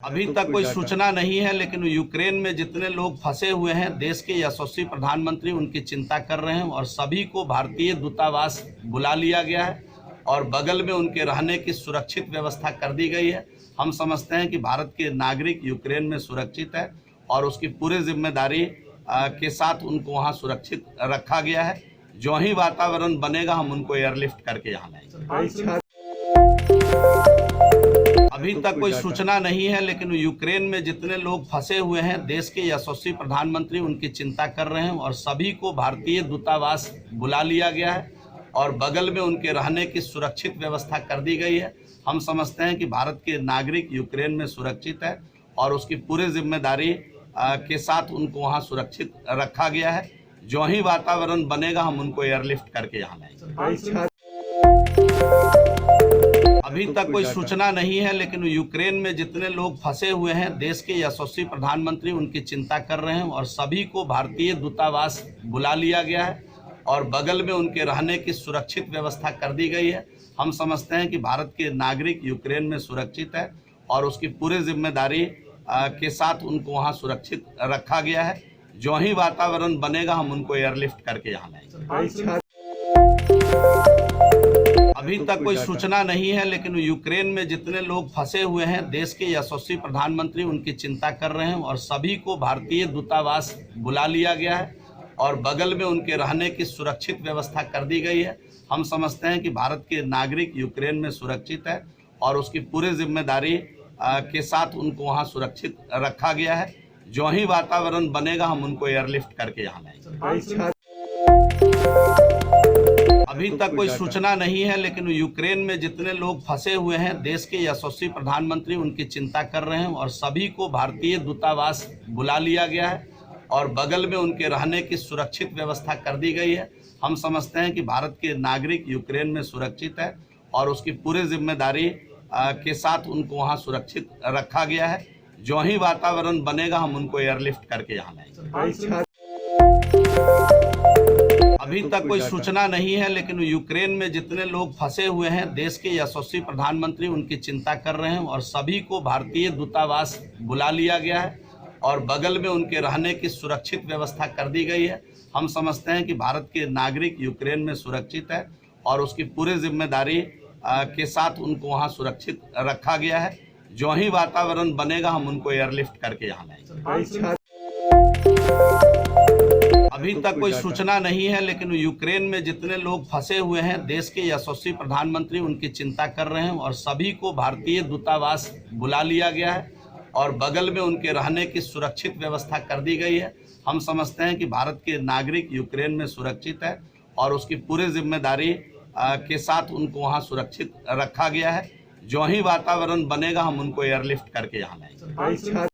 अभी तक कोई सूचना नहीं है, लेकिन यूक्रेन में जितने लोग फंसे हुए हैं, देश के यशस्वी प्रधानमंत्री उनकी चिंता कर रहे हैं और सभी को भारतीय दूतावास बुला लिया गया है और बगल में उनके रहने की सुरक्षित व्यवस्था कर दी गई है। हम समझते हैं कि भारत के नागरिक यूक्रेन में सुरक्षित है और उसकी पूरी जिम्मेदारी के साथ उनको वहाँ सुरक्षित रखा गया है। जो ही वातावरण बनेगा हम उनको एयरलिफ्ट करके यहाँ लाएंगे। अभी तक कोई सूचना नहीं है, लेकिन यूक्रेन में जितने लोग फंसे हुए हैं, देश के यशस्वी प्रधानमंत्री उनकी चिंता कर रहे हैं और सभी को भारतीय दूतावास बुला लिया गया है और बगल में उनके रहने की सुरक्षित व्यवस्था कर दी गई है। हम समझते हैं कि भारत के नागरिक यूक्रेन में सुरक्षित है और उसकी पूरी जिम्मेदारी के साथ उनको वहाँ सुरक्षित रखा गया है। जो ही वातावरण बनेगा हम उनको एयरलिफ्ट करके यहाँ लाएंगे। अभी तक कोई सूचना नहीं है, लेकिन यूक्रेन में जितने लोग फंसे हुए हैं, देश के यशस्वी प्रधानमंत्री उनकी चिंता कर रहे हैं और सभी को भारतीय दूतावास बुला लिया गया है और बगल में उनके रहने की सुरक्षित व्यवस्था कर दी गई है। हम समझते हैं कि भारत के नागरिक यूक्रेन में सुरक्षित है और उसकी पूरी जिम्मेदारी के साथ उनको वहाँ सुरक्षित रखा गया है। जो ही वातावरण बनेगा हम उनको एयरलिफ्ट करके यहाँ लाएंगे। अभी तक कोई सूचना नहीं है, लेकिन यूक्रेन में जितने लोग फंसे हुए हैं, देश के यशस्वी प्रधानमंत्री उनकी चिंता कर रहे हैं और सभी को भारतीय दूतावास बुला लिया गया है और बगल में उनके रहने की सुरक्षित व्यवस्था कर दी गई है। हम समझते हैं कि भारत के नागरिक यूक्रेन में सुरक्षित है और उसकी पूरी जिम्मेदारी के साथ उनको वहाँ सुरक्षित रखा गया है। जो ही वातावरण बनेगा हम उनको एयरलिफ्ट करके यहाँ लाएंगे। अभी तक कोई सूचना नहीं है, लेकिन यूक्रेन में जितने लोग फंसे हुए हैं, देश के यशस्वी प्रधानमंत्री उनकी चिंता कर रहे हैं और सभी को भारतीय दूतावास बुला लिया गया है और बगल में उनके रहने की सुरक्षित व्यवस्था कर दी गई है। हम समझते हैं कि भारत के नागरिक यूक्रेन में सुरक्षित है और उसकी पूरी जिम्मेदारी के साथ उनको वहाँ सुरक्षित रखा गया है। जो ही वातावरण बनेगा हम उनको एयरलिफ्ट करके यहाँ लाएंगे। अभी तक कोई सूचना नहीं है, लेकिन यूक्रेन में जितने लोग फंसे हुए हैं, देश के यशस्वी प्रधानमंत्री उनकी चिंता कर रहे हैं और सभी को भारतीय दूतावास बुला लिया गया है और बगल में उनके रहने की सुरक्षित व्यवस्था कर दी गई है। हम समझते हैं कि भारत के नागरिक यूक्रेन में सुरक्षित है और उसकी पूरी जिम्मेदारी के साथ उनको वहाँ सुरक्षित रखा गया है। जो ही वातावरण बनेगा हम उनको एयरलिफ्ट करके यहाँ लाएंगे। अभी तक कोई सूचना नहीं है, लेकिन यूक्रेन में जितने लोग फंसे हुए हैं, देश के यशस्वी प्रधानमंत्री उनकी चिंता कर रहे हैं और सभी को भारतीय दूतावास बुला लिया गया है और बगल में उनके रहने की सुरक्षित व्यवस्था कर दी गई है। हम समझते हैं कि भारत के नागरिक यूक्रेन में सुरक्षित है और उसकी पूरी जिम्मेदारी के साथ उनको वहाँ सुरक्षित रखा गया है। जो ही वातावरण बनेगा हम उनको एयरलिफ्ट करके यहाँ लाएंगे।